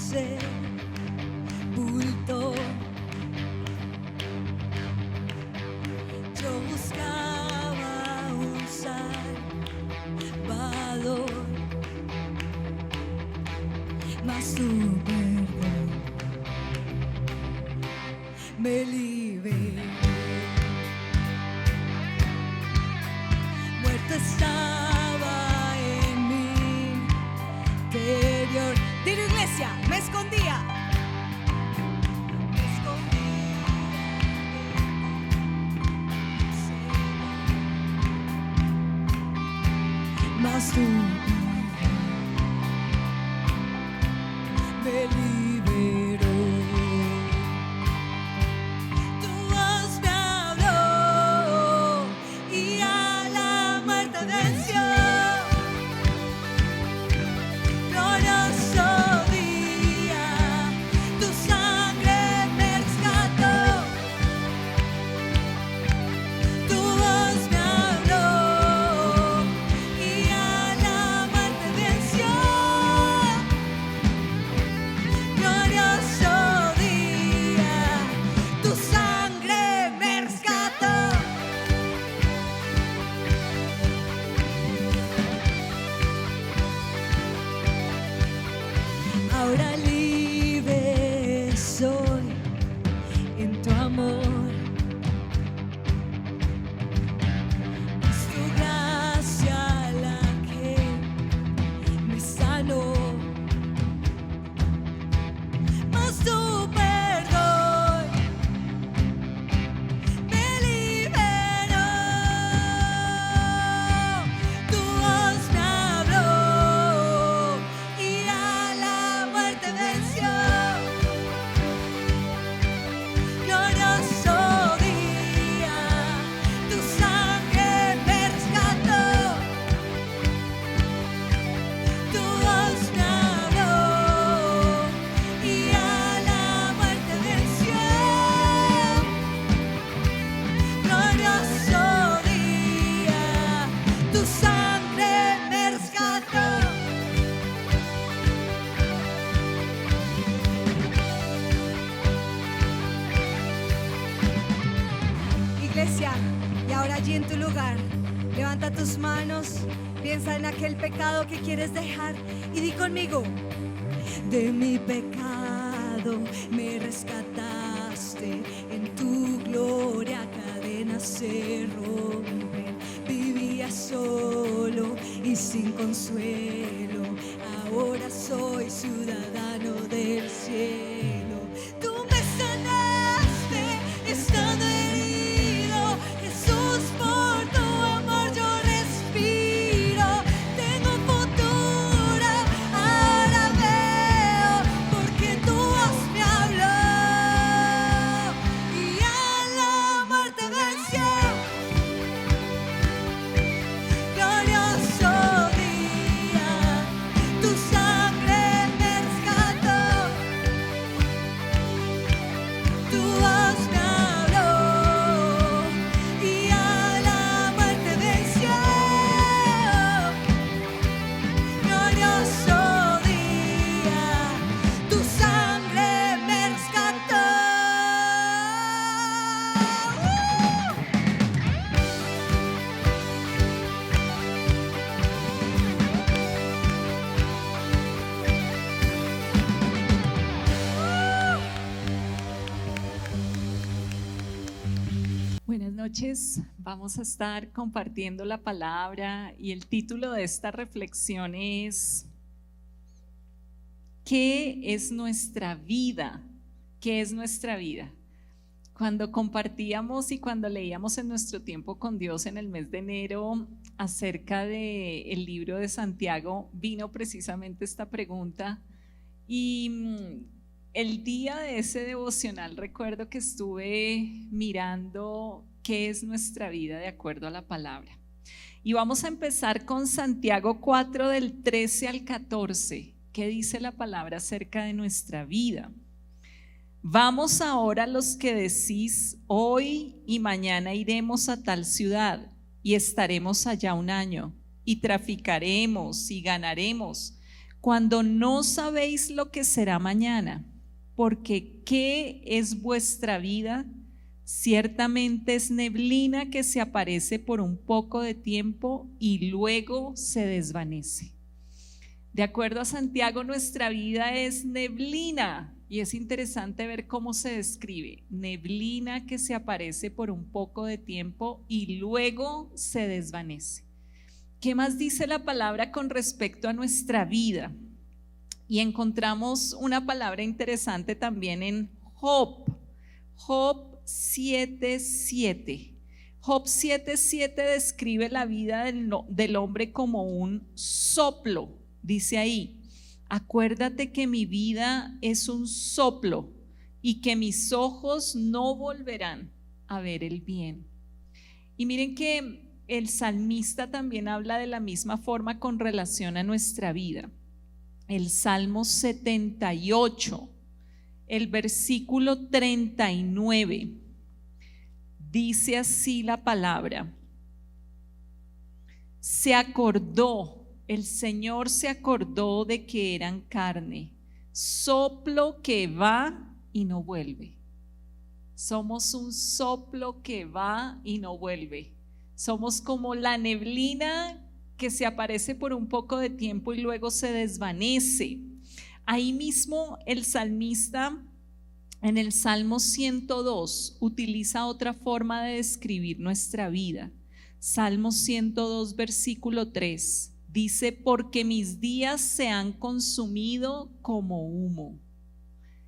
sepulto. Yo buscaba un Salvador, mas tu perdón me liberó. Muerto estaba en mi interior. Dile, iglesia, me escondía. Me escondía mas tú me liberó. Tu voz me habló y a la muerte venció. Glorioso día, tu sangre me rescató. Tu voz me habló y a la muerte venció. Glorioso día, tu sangre me rescató. Ahora libre soy en tu amor. Es tu gracia la que me sanó. Mas tu perdón me liberó. Tu voz me habló y a la muerte venció. Glorioso día, tu sangre me rescató. Tu voz me habló y a la muerte venció. Glorioso día, tu sangre me rescató. Iglesia, y ahora allí en tu lugar, levanta tus manos, piensa en aquel pecado que quieres dejar y di conmigo: de mi pecado me rescataste, en tu gloria cadenas se rompen. Vivía solo y sin consuelo, ahora soy ciudadano del cielo. Tú me sanaste estando herido, Jesús, por tu amor yo respiro. Tengo futuro, ahora veo, porque tu voz me habló y a la muerte venció. Glorioso día, tu sangre me rescató. Tu voz me habló y a la muerte venció. Glorioso día, tu sangre me rescató. Buenas noches, vamos a estar compartiendo la palabra y el título de esta reflexión es ¿qué es nuestra vida? ¿Qué es nuestra vida? Cuando compartíamos y cuando leíamos en nuestro tiempo con Dios en el mes de enero acerca del libro de Santiago, vino precisamente esta pregunta y el día de ese devocional recuerdo que estuve mirando qué es nuestra vida de acuerdo a la palabra. Y vamos a empezar con Santiago 4 del 13 al 14. ¿Qué dice la palabra acerca de nuestra vida? Vamos ahora los que decís, hoy y mañana iremos a tal ciudad y estaremos allá un año y traficaremos y ganaremos. cuando no sabéis lo que será mañana, porque ¿qué es vuestra vida? Ciertamente es neblina que se aparece por un poco de tiempo y luego se desvanece. De acuerdo a Santiago, nuestra vida es neblina, y es interesante ver cómo se describe: neblina que se aparece por un poco de tiempo y luego se desvanece. ¿Qué más dice la palabra con respecto a nuestra vida? Y encontramos una palabra interesante también en Job 7:7. Job 7:7 describe la vida del hombre como un soplo. Dice ahí: acuérdate que mi vida es un soplo y que mis ojos no volverán a ver el bien. Y miren que el salmista también habla de la misma forma con relación a nuestra vida. El Salmo 78, el versículo 39, dice así la palabra: el Señor se acordó de que eran carne, soplo que va y no vuelve. Somos un soplo que va y no vuelve. Somos como la neblina que se aparece por un poco de tiempo y luego se desvanece. Ahí mismo el salmista en el Salmo 102 utiliza otra forma de describir nuestra vida. Salmo 102 versículo 3 dice: porque mis días se han consumido como humo.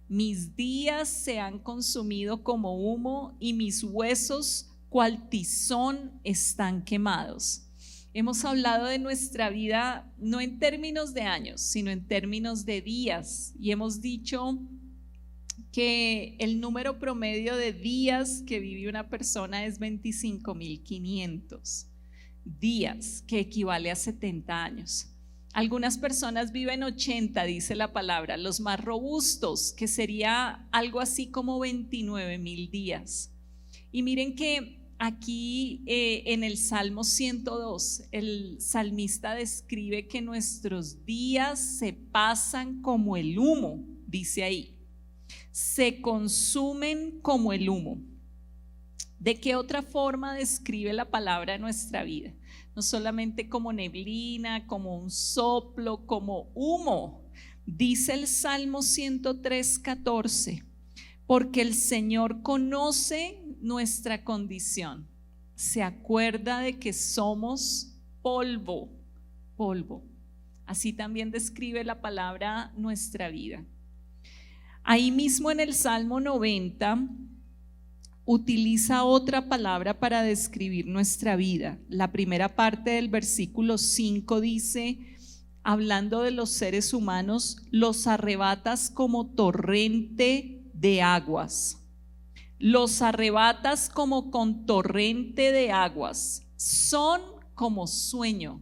Mis días se han consumido como humo y mis huesos cual tizón están quemados. Hemos hablado de nuestra vida no en términos de años, sino en términos de días, y hemos dicho que el número promedio de días que vive una persona es 25.500 días, que equivale a 70 años. Algunas personas viven 80, dice la palabra, los más robustos, que sería algo así como 29.000 días. Y miren que aquí en el Salmo 102, el salmista describe que nuestros días se pasan como el humo, dice ahí, se consumen como el humo. ¿De qué otra forma describe la palabra nuestra vida? No solamente como neblina, como un soplo, como humo. Dice el Salmo 103:14, porque el Señor conoce nuestra condición, se acuerda de que somos polvo. Así también describe la palabra nuestra vida. Ahí mismo en el Salmo 90 utiliza otra palabra para describir nuestra vida. La primera parte del versículo 5 dice, hablando de los seres humanos: los arrebatas como torrente de aguas. Los arrebatas como con torrente de aguas. Son como sueño.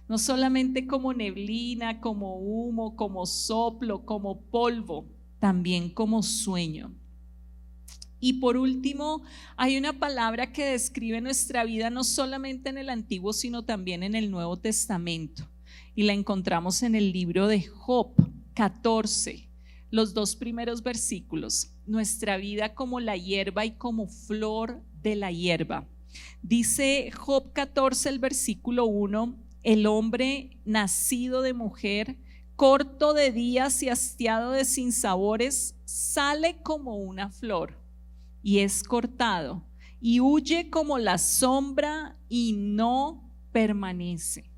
No solamente como neblina, como humo, como soplo, como polvo, también como sueño. Y por último, hay una palabra que describe nuestra vida no solamente en el Antiguo, sino también en el Nuevo Testamento. Y la encontramos en el libro de Job 14, los 2 primeros versículos. Nuestra vida como la hierba y como flor de la hierba. Dice Job 14, el versículo 1: el hombre nacido de mujer, corto de días y hastiado de sinsabores, sale como una flor y es cortado, y huye como la sombra y no permanece.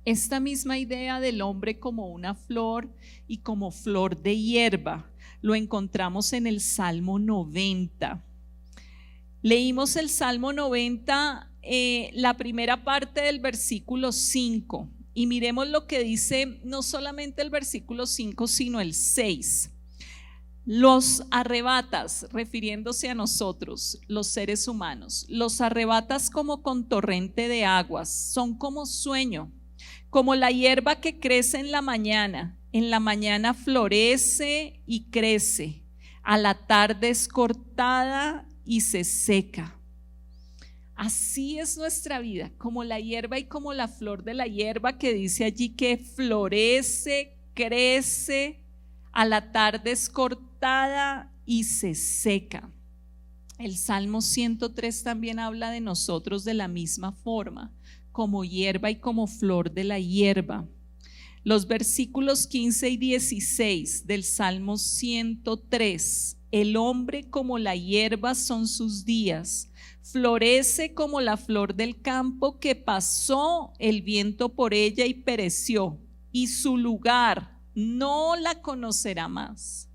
Esta misma idea del hombre como una flor y como flor de hierba lo encontramos en el Salmo 90. Leímos el Salmo 90, la primera parte del versículo 5, y miremos lo que dice no solamente el versículo 5, sino el 6. Los arrebatas, refiriéndose a nosotros, los seres humanos, los arrebatas como con torrente de aguas, son como sueño, como la hierba que crece en la mañana florece y crece, a la tarde es cortada y se seca. Así es nuestra vida, como la hierba y como la flor de la hierba, que dice allí que florece, crece, a la tarde es cortada y se seca. El Salmo 103 también habla de nosotros de la misma forma, como hierba y como flor de la hierba. Los versículos 15 y 16 del Salmo 103: el hombre como la hierba son sus días, florece como la flor del campo, que pasó el viento por ella y pereció, y su lugar no la conocerá más.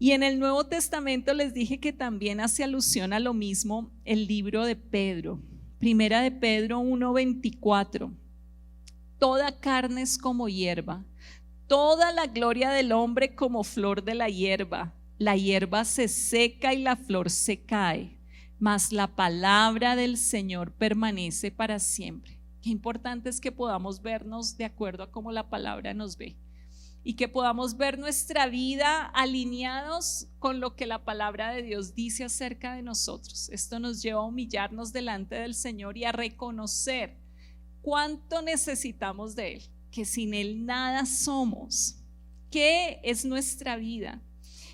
Y en el Nuevo Testamento les dije que también hace alusión a lo mismo el libro de Pedro, Primera de Pedro 1:24. Toda carne es como hierba, toda la gloria del hombre como flor de la hierba. La hierba se seca y la flor se cae, mas la palabra del Señor permanece para siempre. Qué importante es que podamos vernos de acuerdo a cómo la palabra nos ve, y que podamos ver nuestra vida alineados con lo que la palabra de Dios dice acerca de nosotros. Esto nos lleva a humillarnos delante del Señor y a reconocer cuánto necesitamos de Él, que sin Él nada somos. ¿Qué es nuestra vida?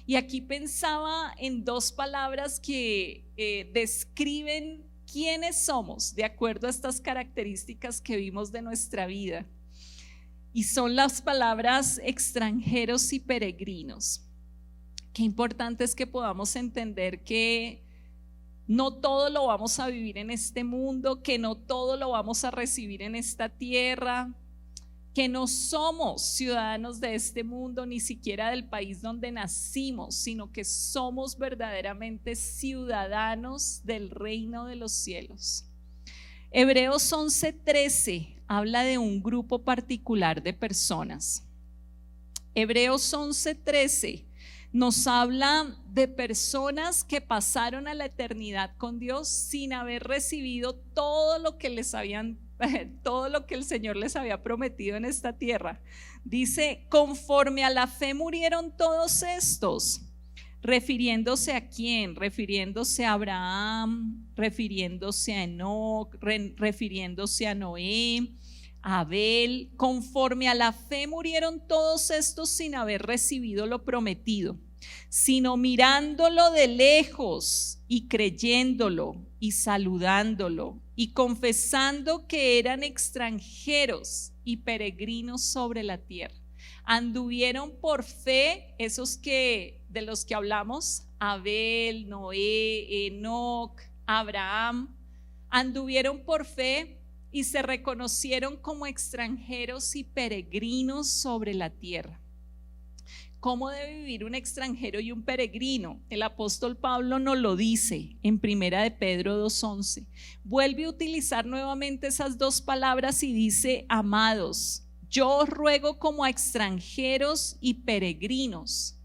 Y aquí pensaba en dos palabras que describen quiénes somos de acuerdo a estas características que vimos de nuestra vida. Y son las palabras extranjeros y peregrinos. Qué importante es que podamos entender que no todo lo vamos a vivir en este mundo, que no todo lo vamos a recibir en esta tierra, que no somos ciudadanos de este mundo, ni siquiera del país donde nacimos, sino que somos verdaderamente ciudadanos del reino de los cielos. Hebreos 11:13 habla de un grupo particular de personas. Hebreos 11:13 nos habla de personas que pasaron a la eternidad con Dios sin haber recibido todo lo que el Señor les había prometido en esta tierra. Dice: conforme a la fe murieron todos estos. ¿Refiriéndose a quién? Refiriéndose a Abraham, refiriéndose a Enoc, refiriéndose a Noé, a Abel. Conforme a la fe murieron todos estos sin haber recibido lo prometido, sino mirándolo de lejos y creyéndolo y saludándolo y confesando que eran extranjeros y peregrinos sobre la tierra. Anduvieron por fe, esos de los que hablamos, Abel, Noé, Enoc, Abraham, anduvieron por fe y se reconocieron como extranjeros y peregrinos sobre la tierra. ¿Cómo debe vivir un extranjero y un peregrino? El apóstol Pablo nos lo dice en Primera de Pedro 2:11. Vuelve a utilizar nuevamente esas dos palabras y dice: amados, yo os ruego como a extranjeros y peregrinos.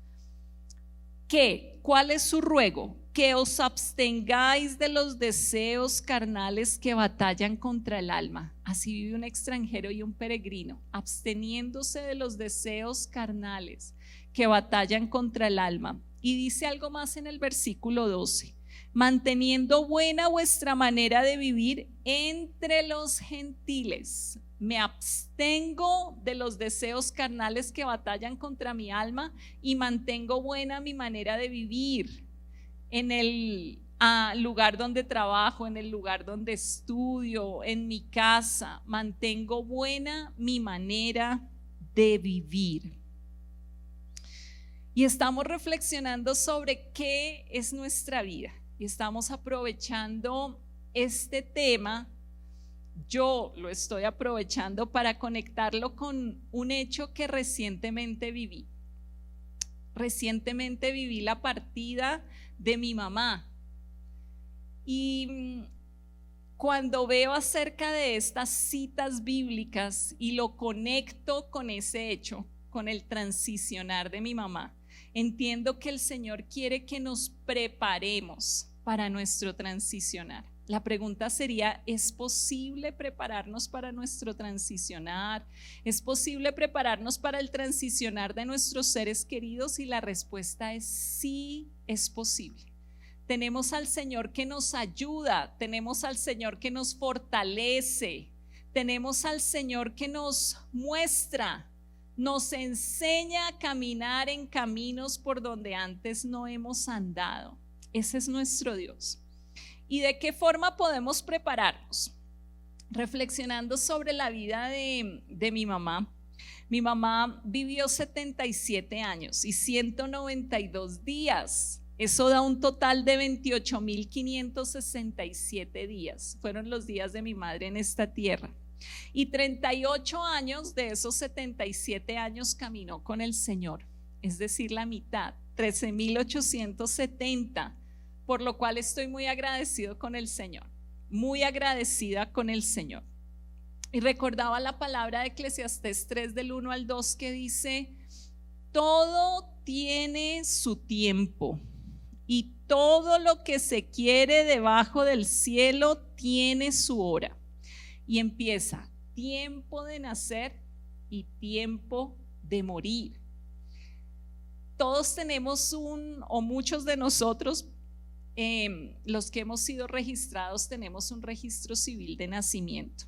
¿Cuál es su ruego? Que os abstengáis de los deseos carnales que batallan contra el alma. Así vive un extranjero y un peregrino, absteniéndose de los deseos carnales que batallan contra el alma. Y dice algo más en el versículo 12: manteniendo buena vuestra manera de vivir entre los gentiles. Me abstengo de los deseos carnales que batallan contra mi alma y mantengo buena mi manera de vivir en el lugar donde trabajo, en el lugar donde estudio, en mi casa. Mantengo buena mi manera de vivir. Y estamos reflexionando sobre qué es nuestra vida y estamos aprovechando este tema. Yo lo estoy aprovechando para conectarlo con un hecho que recientemente viví. Recientemente viví la partida de mi mamá. Y cuando veo acerca de estas citas bíblicas y lo conecto con ese hecho, con el transicionar de mi mamá, entiendo que el Señor quiere que nos preparemos para nuestro transicionar. La pregunta sería: ¿es posible prepararnos para nuestro transicionar? ¿Es posible prepararnos para el transicionar de nuestros seres queridos? Y la respuesta es sí, es posible. tenemos al Señor que nos ayuda, tenemos al Señor que nos fortalece, tenemos al Señor que nos muestra, nos enseña a caminar en caminos por donde antes no hemos andado. Ese es nuestro Dios. ¿Y de qué forma podemos prepararnos? Reflexionando sobre la vida de mi mamá. Mi mamá vivió 77 años y 192 días. Eso da un total de 28.567 días. Fueron los días de mi madre en esta tierra. Y 38 años de esos 77 años caminó con el Señor. Es decir, la mitad, 13.870. Por lo cual estoy muy agradecido con el Señor. Muy agradecida con el Señor. Y recordaba la palabra de Eclesiastés 3 del 1 al 2 que dice: todo tiene su tiempo y todo lo que se quiere debajo del cielo tiene su hora. Y empieza: tiempo de nacer y tiempo de morir. Todos tenemos o muchos de nosotros, los que hemos sido registrados, tenemos un registro civil de nacimiento.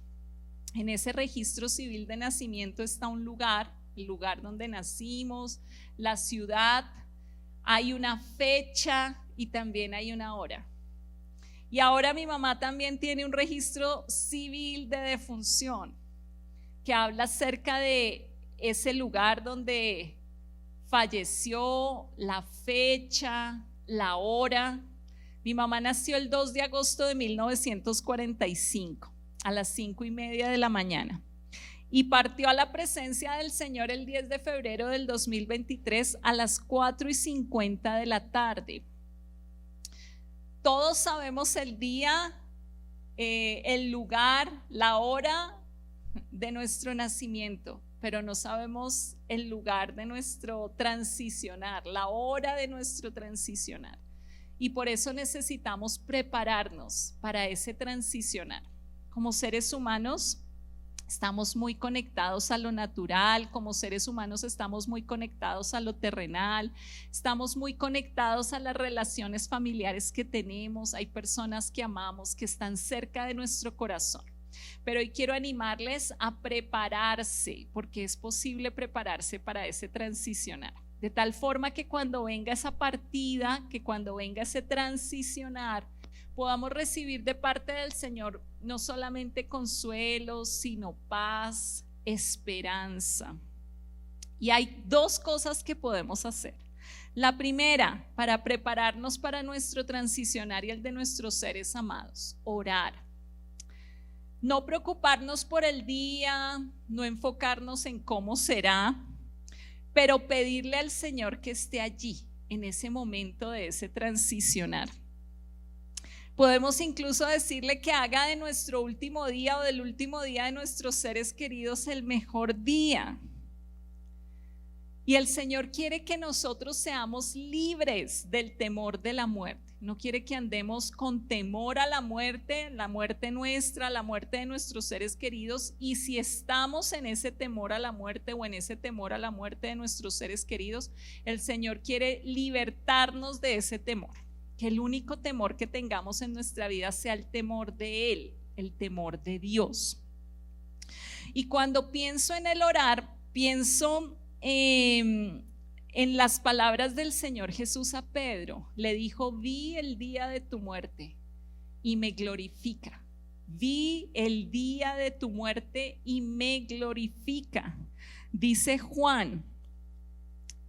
En ese registro civil de nacimiento está un lugar, el lugar donde nacimos, la ciudad, hay una fecha y también hay una hora. Y ahora mi mamá también tiene un registro civil de defunción que habla acerca de ese lugar donde falleció, la fecha, la hora. Mi mamá nació el 2 de agosto de 1945 a las 5:30 de la mañana y partió a la presencia del Señor el 10 de febrero del 2023 a las 4:50 de la tarde. Todos sabemos el día, el lugar, la hora de nuestro nacimiento, pero no sabemos el lugar de nuestro transicionar, la hora de nuestro transicionar. Y por eso necesitamos prepararnos para ese transicionar. Como seres humanos estamos muy conectados a lo natural, como seres humanos estamos muy conectados a lo terrenal, estamos muy conectados a las relaciones familiares que tenemos, hay personas que amamos, que están cerca de nuestro corazón. Pero hoy quiero animarles a prepararse, porque es posible prepararse para ese transicionar. De tal forma que cuando venga esa partida, que cuando venga ese transicionar, podamos recibir de parte del Señor no solamente consuelo, sino paz, esperanza. Y hay dos cosas que podemos hacer. La primera, para prepararnos para nuestro transicionar y el de nuestros seres amados: orar. No preocuparnos por el día, no enfocarnos en cómo será, pero pedirle al Señor que esté allí en ese momento de ese transicionar. Podemos incluso decirle que haga de nuestro último día o del último día de nuestros seres queridos el mejor día. Y el Señor quiere que nosotros seamos libres del temor de la muerte. No quiere que andemos con temor a la muerte nuestra, la muerte de nuestros seres queridos. Y si estamos en ese temor a la muerte o en ese temor a la muerte de nuestros seres queridos, el Señor quiere libertarnos de ese temor. Que el único temor que tengamos en nuestra vida sea el temor de Él, el temor de Dios. Y cuando pienso en el orar, pienso en las palabras del Señor Jesús a Pedro. Le dijo: vi el día de tu muerte y me glorifica. Vi el día de tu muerte y me glorifica. Dice Juan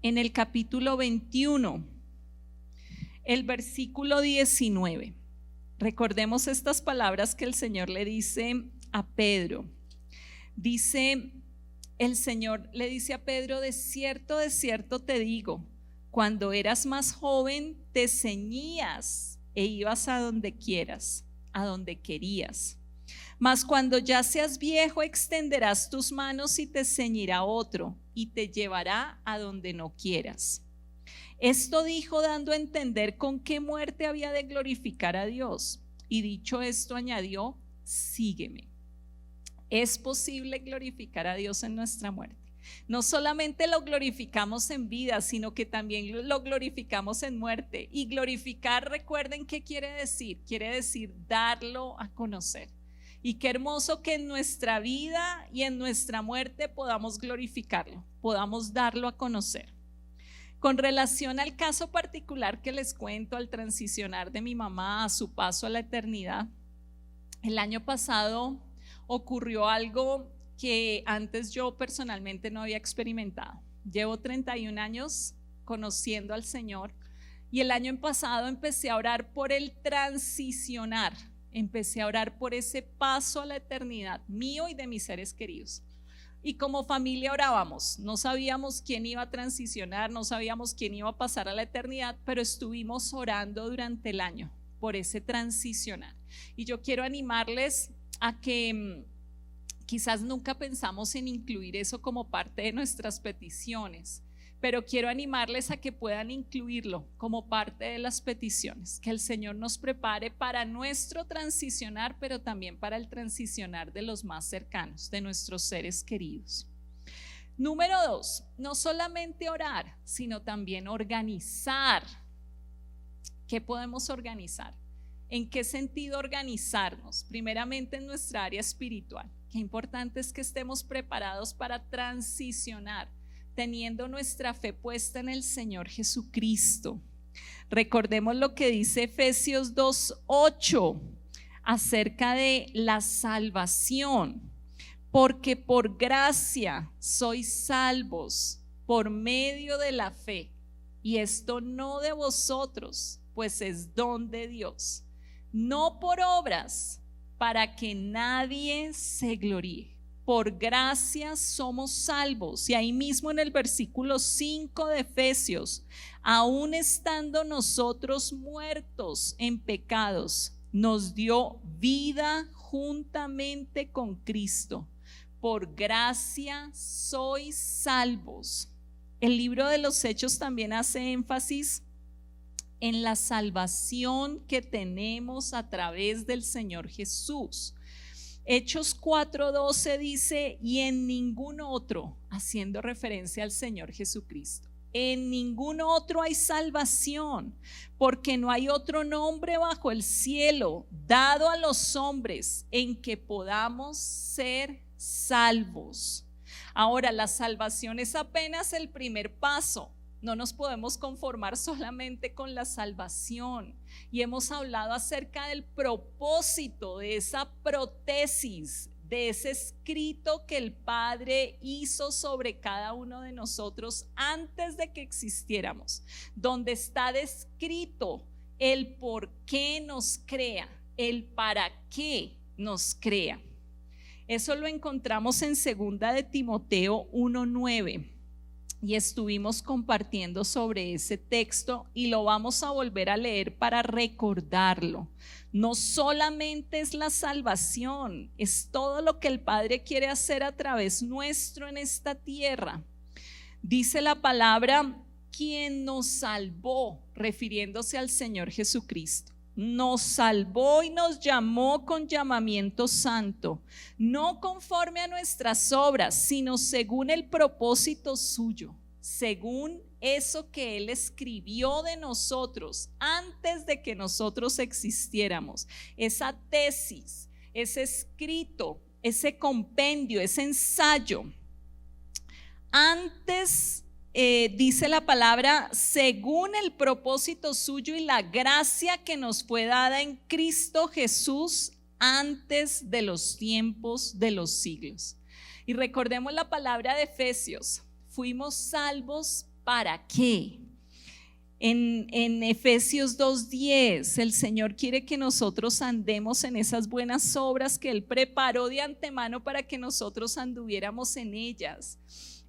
en el capítulo 21, el versículo 19. Recordemos estas palabras que el Señor le dice a Pedro. El Señor le dice a Pedro: de cierto te digo, cuando eras más joven te ceñías e ibas a donde quieras, a donde querías. Mas cuando ya seas viejo extenderás tus manos y te ceñirá otro y te llevará a donde no quieras. Esto dijo dando a entender con qué muerte había de glorificar a Dios. Y dicho esto añadió: sígueme. Es posible glorificar a Dios en nuestra muerte. No solamente lo glorificamos en vida, sino que también lo glorificamos en muerte. Y glorificar, recuerden qué quiere decir. Quiere decir darlo a conocer. Y qué hermoso que en nuestra vida y en nuestra muerte podamos glorificarlo, podamos darlo a conocer. Con relación al caso particular que les cuento, al transicionar de mi mamá a su paso a la eternidad, el año pasado ocurrió algo que antes yo personalmente no había experimentado. Llevo 31 años conociendo al Señor y el año pasado empecé a orar por el transicionar, empecé a orar por ese paso a la eternidad mío y de mis seres queridos. Y como familia orábamos, no sabíamos quién iba a transicionar, no sabíamos quién iba a pasar a la eternidad, pero estuvimos orando durante el año por ese transicionar. Y yo quiero animarles a que quizás nunca pensamos en incluir eso como parte de nuestras peticiones, pero quiero animarles a que puedan incluirlo como parte de las peticiones, que el Señor nos prepare para nuestro transicionar, pero también para el transicionar de los más cercanos, de nuestros seres queridos. Número 2, no solamente orar, sino también organizar. ¿Qué podemos organizar? ¿En qué sentido organizarnos? Primeramente en nuestra área espiritual. Qué importante es que estemos preparados para transicionar, teniendo nuestra fe puesta en el Señor Jesucristo. Recordemos lo que dice Efesios 2:8 acerca de la salvación. Porque por gracia sois salvos por medio de la fe, y esto no de vosotros, pues es don de Dios, no por obras, para que nadie se gloríe. Por gracia somos salvos. Y ahí mismo en el versículo 5 de Efesios, aún estando nosotros muertos en pecados, nos dio vida juntamente con Cristo. Por gracia sois salvos. El libro de los Hechos también hace énfasis en la salvación que tenemos a través del Señor Jesús. Hechos 4:12 dice: y en ningún otro, haciendo referencia al Señor Jesucristo, en ningún otro hay salvación, porque no hay otro nombre bajo el cielo dado a los hombres en que podamos ser salvos. Ahora, la salvación es apenas el primer paso. No nos podemos conformar solamente con la salvación. Y hemos hablado acerca del propósito de esa prótesis, de ese escrito que el Padre hizo sobre cada uno de nosotros antes de que existiéramos, donde está descrito el por qué nos crea, el para qué nos crea. Eso lo encontramos en 2 de Timoteo 1:9. Y estuvimos compartiendo sobre ese texto y lo vamos a volver a leer para recordarlo. No solamente es la salvación, es todo lo que el Padre quiere hacer a través nuestro en esta tierra. Dice la palabra: quien nos salvó, refiriéndose al Señor Jesucristo. Nos salvó y nos llamó con llamamiento santo, no conforme a nuestras obras, sino según el propósito suyo, según eso que Él escribió de nosotros antes de que nosotros existiéramos. Esa tesis, ese escrito, ese compendio, ese ensayo. Antes dice la palabra, según el propósito suyo y la gracia que nos fue dada en Cristo Jesús antes de los tiempos de los siglos. Y recordemos la palabra de Efesios: fuimos salvos ¿para qué? En Efesios 2:10 el Señor quiere que nosotros andemos en esas buenas obras que Él preparó de antemano para que nosotros anduviéramos en ellas.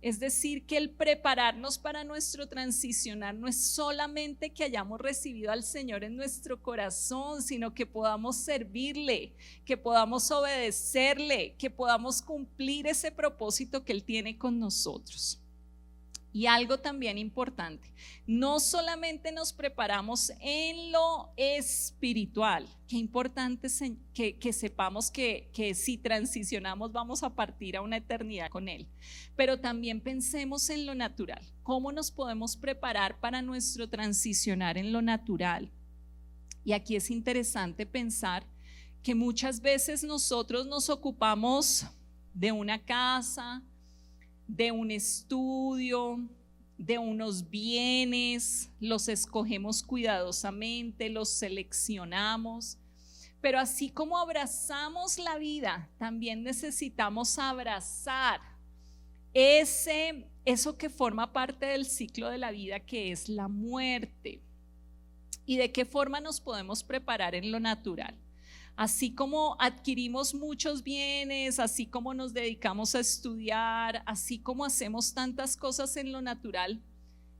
Es decir, que el prepararnos para nuestro transicionar no es solamente que hayamos recibido al Señor en nuestro corazón, sino que podamos servirle, que podamos obedecerle, que podamos cumplir ese propósito que Él tiene con nosotros. Y algo también importante, no solamente nos preparamos en lo espiritual, qué importante que sepamos que si transicionamos vamos a partir a una eternidad con Él, pero también pensemos en lo natural, cómo nos podemos preparar para nuestro transicionar en lo natural. Y aquí es interesante pensar que muchas veces nosotros nos ocupamos de una casa, de un estudio, de unos bienes, los escogemos cuidadosamente, los seleccionamos, pero así como abrazamos la vida, también necesitamos abrazar eso que forma parte del ciclo de la vida, que es la muerte. ¿Y de qué forma nos podemos preparar en lo natural? Así como adquirimos muchos bienes, así como nos dedicamos a estudiar, así como hacemos tantas cosas en lo natural,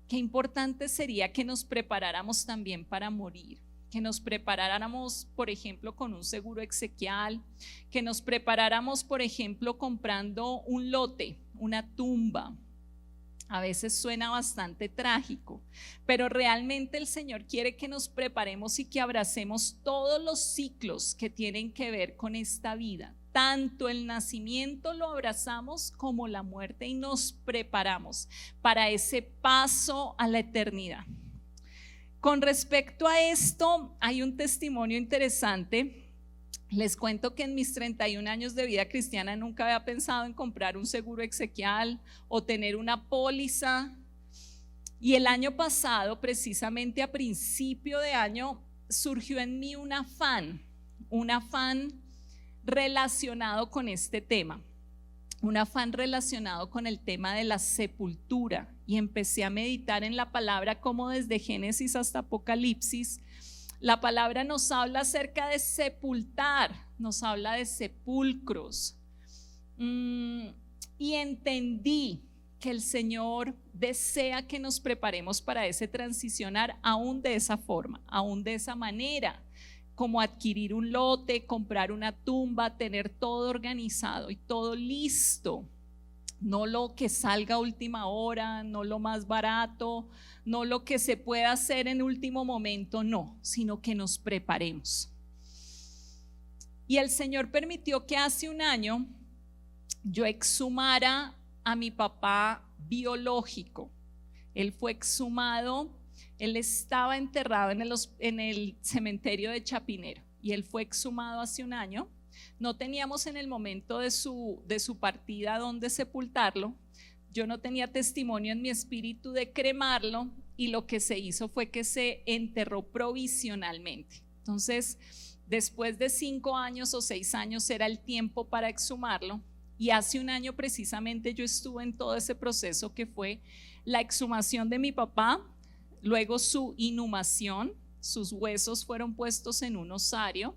qué importante sería que nos preparáramos también para morir, que nos preparáramos, por ejemplo, con un seguro exequial, que nos preparáramos, por ejemplo, comprando un lote, una tumba. A veces suena bastante trágico, pero realmente el Señor quiere que nos preparemos y que abracemos todos los ciclos que tienen que ver con esta vida. Tanto el nacimiento lo abrazamos como la muerte, y nos preparamos para ese paso a la eternidad. Con respecto a esto, hay un testimonio interesante. Les cuento que en mis 31 años de vida cristiana nunca había pensado en comprar un seguro exequial o tener una póliza. Y el año pasado, precisamente a principio de año, surgió en mí un afán relacionado con este tema, un afán relacionado con el tema de la sepultura. Y empecé a meditar en la palabra, como desde Génesis hasta Apocalipsis la palabra nos habla acerca de sepultar, nos habla de sepulcros. Y entendí que el Señor desea que nos preparemos para ese transicionar, aún de esa forma, aún de esa manera, como adquirir un lote, comprar una tumba, tener todo organizado y todo listo. No lo que salga a última hora, no lo más barato, no lo que se pueda hacer en último momento, no, sino que nos preparemos. Y el Señor permitió que hace un año yo exhumara a mi papá biológico. Él fue exhumado, él estaba enterrado en el cementerio de Chapinero, y él fue exhumado hace un año. No teníamos en el momento de su partida dónde sepultarlo. Yo no tenía testimonio en mi espíritu de cremarlo, y lo que se hizo fue que se enterró provisionalmente. Entonces, después de 5 años o 6 años era el tiempo para exhumarlo, y hace un año precisamente yo estuve en todo ese proceso, que fue la exhumación de mi papá, luego su inhumación, sus huesos fueron puestos en un osario,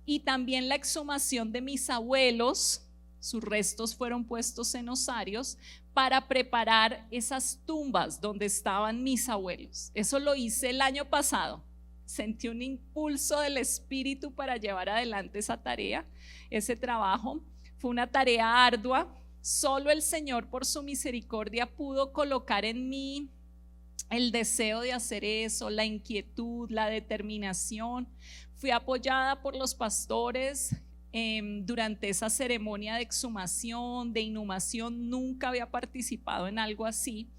y también la exhumación de mis abuelos, sus restos fueron puestos en osarios para preparar esas tumbas donde estaban mis abuelos. Eso lo hice el año pasado. Sentí un impulso del Espíritu para llevar adelante esa tarea, ese trabajo. Fue una tarea ardua. Solo el Señor, por su misericordia, pudo colocar en mí el deseo de hacer eso, la inquietud, la determinación. Fui apoyada por los pastores durante esa ceremonia de exhumación, de inhumación. Nunca había participado en algo así,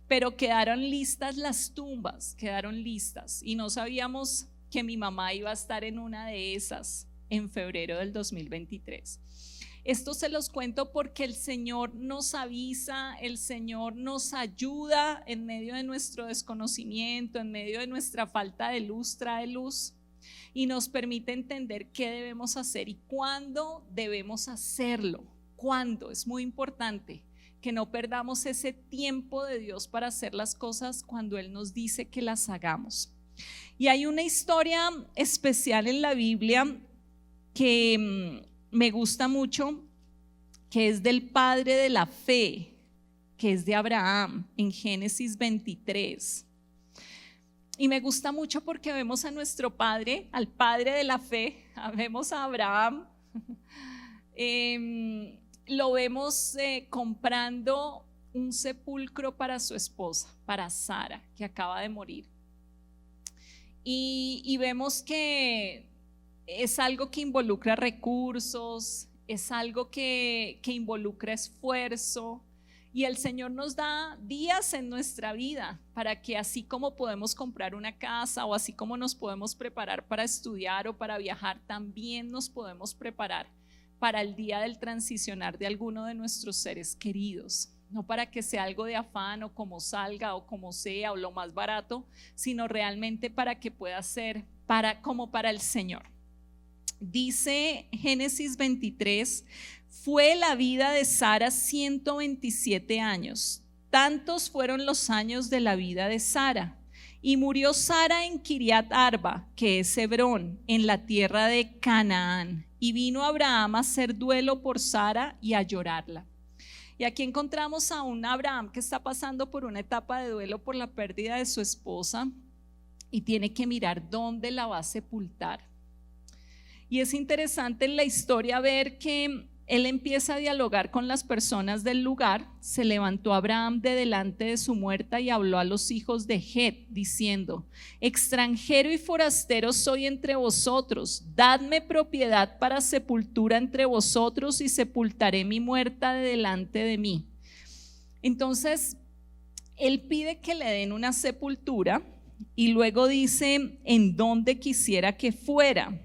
pero quedaron listas las tumbas, quedaron listas, y no sabíamos que mi mamá iba a estar en una de esas en febrero del 2023. Esto se los cuento porque el Señor nos avisa, el Señor nos ayuda en medio de nuestro desconocimiento, en medio de nuestra falta de luz, trae luz y nos permite entender qué debemos hacer y cuándo debemos hacerlo. Cuándo, es muy importante que no perdamos ese tiempo de Dios para hacer las cosas cuando Él nos dice que las hagamos. Y hay una historia especial en la Biblia que me gusta mucho, que es del padre de la fe, que es de Abraham, en Génesis 23. Y me gusta mucho porque vemos a nuestro padre, al padre de la fe, vemos a Abraham, lo vemos comprando un sepulcro para su esposa, para Sara, que acaba de morir. Y vemos que es algo que involucra recursos, es algo que involucra esfuerzo. Y el Señor nos da días en nuestra vida para que así como podemos comprar una casa o así como nos podemos preparar para estudiar o para viajar, también nos podemos preparar para el día del transicionar de alguno de nuestros seres queridos. No para que sea algo de afán o como salga o como sea o lo más barato, sino realmente para que pueda ser como para el Señor. Dice Génesis 23, fue la vida de Sara 127 años. Tantos fueron los años de la vida de Sara. Y murió Sara en Kiriat Arba, que es Hebrón, en la tierra de Canaán. Y vino Abraham a hacer duelo por Sara y a llorarla. Y aquí encontramos a un Abraham que está pasando por una etapa de duelo por la pérdida de su esposa y tiene que mirar dónde la va a sepultar. Y es interesante en la historia ver que él empieza a dialogar con las personas del lugar. Se levantó Abraham de delante de su muerta y habló a los hijos de Het, diciendo: extranjero y forastero soy entre vosotros, dadme propiedad para sepultura entre vosotros y sepultaré mi muerta de delante de mí. Entonces, él pide que le den una sepultura y luego dice en dónde quisiera que fuera.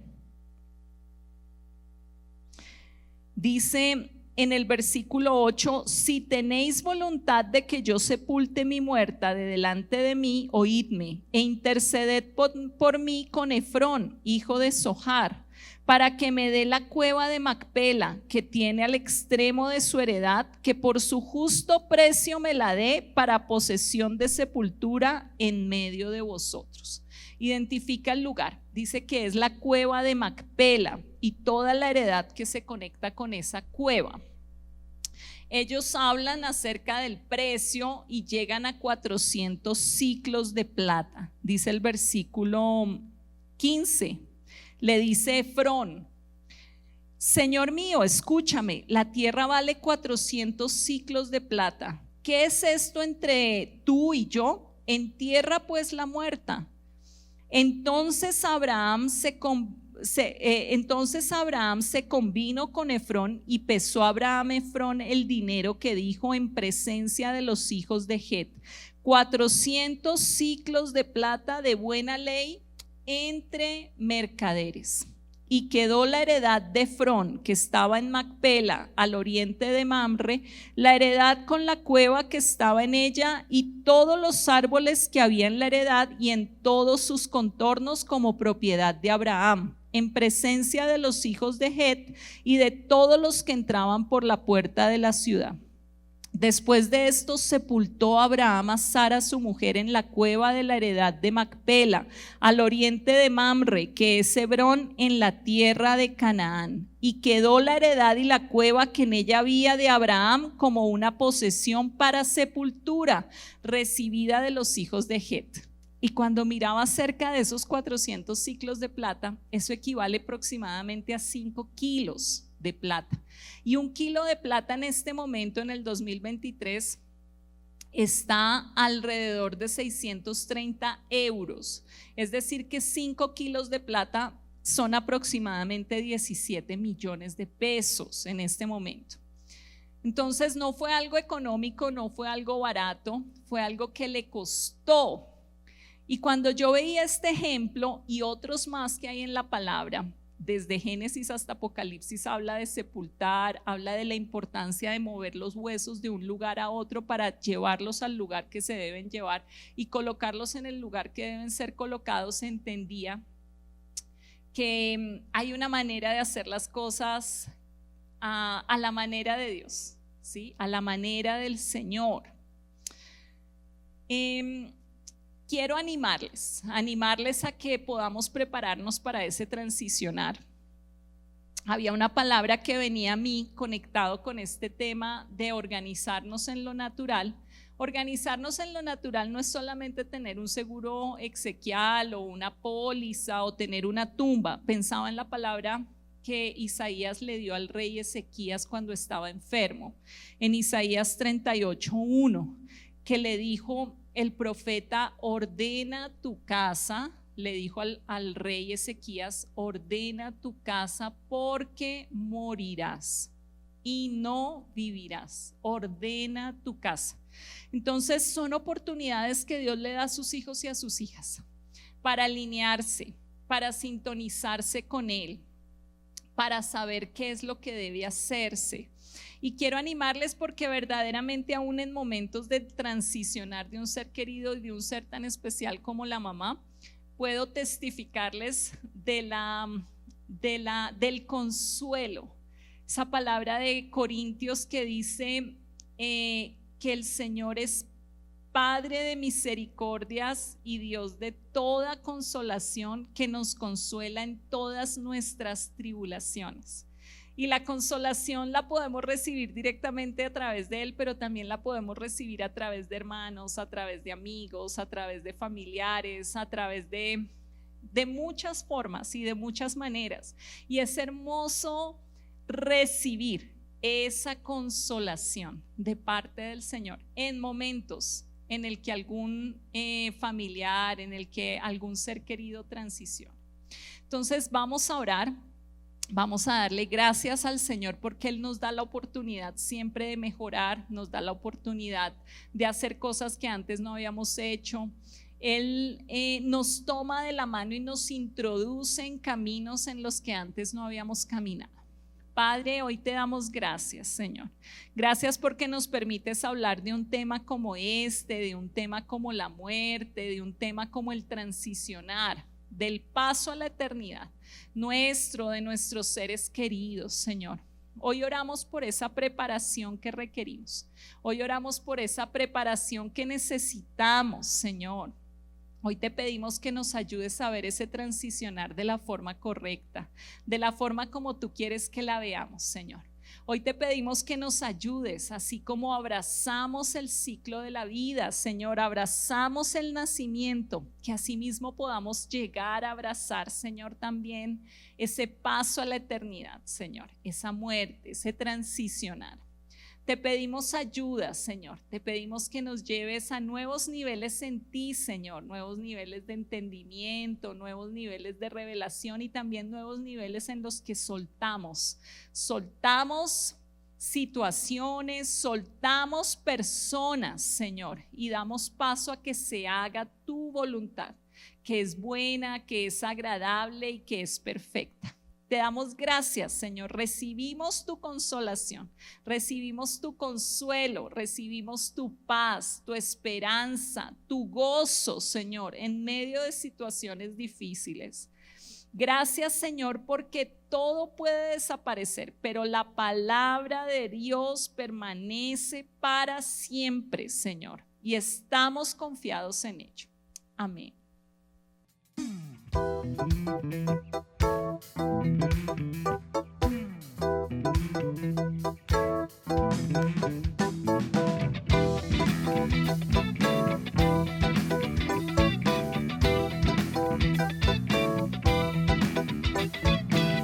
Dice en el versículo 8: si tenéis voluntad de que yo sepulte mi muerta de delante de mí, oídme e interceded por mí con Efrón, hijo de Zohar, para que me dé la cueva de Macpela, que tiene al extremo de su heredad, que por su justo precio me la dé para posesión de sepultura en medio de vosotros. Identifica el lugar, dice que es la cueva de Macpela y toda la heredad que se conecta con esa cueva. Ellos hablan acerca del precio y llegan a 400 ciclos de plata. Dice el versículo 15, le dice Efrón: Señor mío, escúchame, la tierra vale 400 ciclos de plata. ¿Qué es esto entre tú y yo? Entierra pues la muerta. Entonces Abraham se convino con Efrón y pesó a Abraham Efrón el dinero que dijo en presencia de los hijos de Het: 400 ciclos de plata de buena ley entre mercaderes. Y quedó la heredad de Efrón, que estaba en Macpela, al oriente de Mamre, la heredad con la cueva que estaba en ella y todos los árboles que había en la heredad y en todos sus contornos, como propiedad de Abraham, en presencia de los hijos de Het y de todos los que entraban por la puerta de la ciudad. Después de esto sepultó Abraham a Sara su mujer en la cueva de la heredad de Macpela, al oriente de Mamre, que es Hebrón, en la tierra de Canaán. Y quedó la heredad y la cueva que en ella había de Abraham como una posesión para sepultura, recibida de los hijos de Het. Y cuando miraba cerca de esos 400 ciclos de plata, eso equivale aproximadamente a 5 kilos de plata. Y un kilo de plata en este momento, en el 2023, está alrededor de 630 euros. Es decir, que 5 kilos de plata son aproximadamente 17 millones de pesos en este momento. Entonces no fue algo económico, no fue algo barato, fue algo que le costó. Y cuando yo veía este ejemplo y otros más que hay en la palabra, desde Génesis hasta Apocalipsis, habla de sepultar, habla de la importancia de mover los huesos de un lugar a otro para llevarlos al lugar que se deben llevar y colocarlos en el lugar que deben ser colocados. Se entendía que hay una manera de hacer las cosas a la manera de Dios, ¿sí? A la manera del Señor. Quiero animarles a que podamos prepararnos para ese transicionar. Había una palabra que venía a mí conectado con este tema de organizarnos en lo natural. Organizarnos en lo natural no es solamente tener un seguro exequial o una póliza o tener una tumba. Pensaba en la palabra que Isaías le dio al rey Ezequías cuando estaba enfermo. En Isaías 38:1, que le dijo el profeta: ordena tu casa. Le dijo al rey Ezequías: ordena tu casa porque morirás y no vivirás. Ordena tu casa. Entonces son oportunidades que Dios le da a sus hijos y a sus hijas para alinearse, para sintonizarse con Él, para saber qué es lo que debe hacerse. Y quiero animarles porque verdaderamente aún en momentos de transicionar de un ser querido y de un ser tan especial como la mamá, puedo testificarles del consuelo. Esa palabra de Corintios que dice que el Señor es Padre de misericordias y Dios de toda consolación, que nos consuela en todas nuestras tribulaciones. Y la consolación la podemos recibir directamente a través de Él, pero también la podemos recibir a través de hermanos, a través de amigos, a través de familiares, a través de muchas formas y de muchas maneras. Y es hermoso recibir esa consolación de parte del Señor en momentos en el que algún familiar, en el que algún ser querido transiciona. Entonces vamos a orar. Vamos a darle gracias al Señor porque Él nos da la oportunidad siempre de mejorar, nos da la oportunidad de hacer cosas que antes no habíamos hecho. Él nos toma de la mano y nos introduce en caminos en los que antes no habíamos caminado. Padre, hoy te damos gracias, Señor. Gracias porque nos permites hablar de un tema como este, de un tema como la muerte, de un tema como el transicionar, del paso a la eternidad de nuestros seres queridos, Señor. Hoy oramos por esa preparación que requerimos. Hoy oramos por esa preparación que necesitamos, Señor. Hoy te pedimos que nos ayudes a ver ese transicionar de la forma correcta, de la forma como tú quieres que la veamos, Señor. Hoy te pedimos que nos ayudes, así como abrazamos el ciclo de la vida, Señor, abrazamos el nacimiento, que asimismo podamos llegar a abrazar, Señor, también ese paso a la eternidad, Señor, esa muerte, ese transicionar. Te pedimos ayuda, Señor, te pedimos que nos lleves a nuevos niveles en ti, Señor, nuevos niveles de entendimiento, nuevos niveles de revelación y también nuevos niveles en los que soltamos situaciones, soltamos personas, Señor, y damos paso a que se haga tu voluntad, que es buena, que es agradable y que es perfecta. Te damos gracias, Señor. Recibimos tu consolación, recibimos tu consuelo, recibimos tu paz, tu esperanza, tu gozo, Señor, en medio de situaciones difíciles. Gracias, Señor, porque todo puede desaparecer, pero la palabra de Dios permanece para siempre, Señor, y estamos confiados en ello. Amén.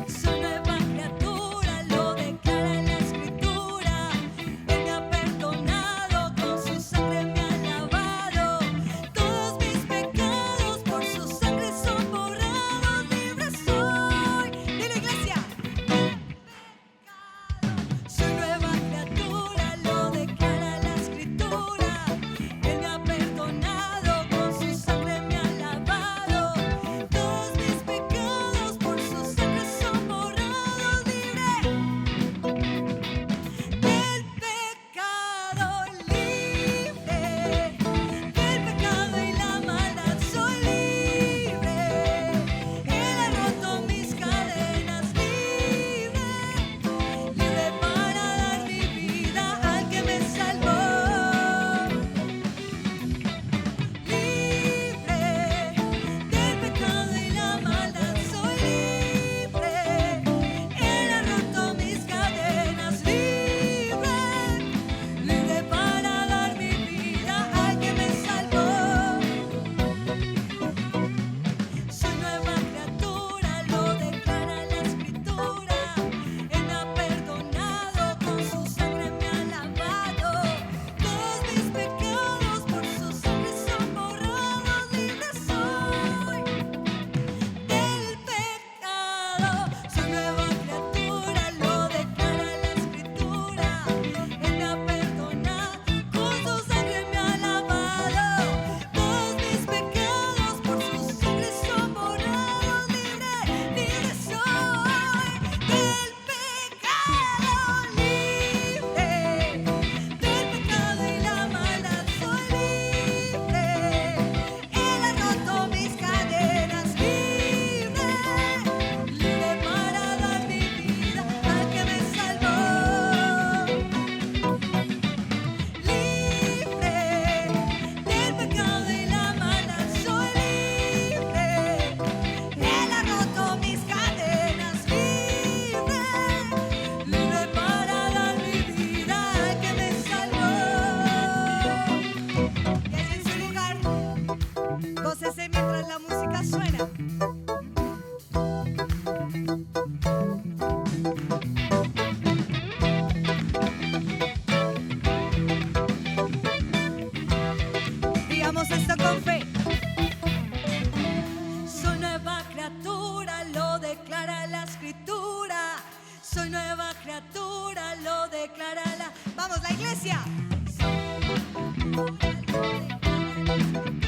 Soy nueva criatura, lo declara en la Escritura. Él me ha perdonado, con su sangre me ha lavado. Todos mis pecados por su sangre son borrados. Libre soy. De la iglesia. nueva criatura, lo declara la... Vamos, la iglesia. Soy nueva criatura, lo declara la escritura.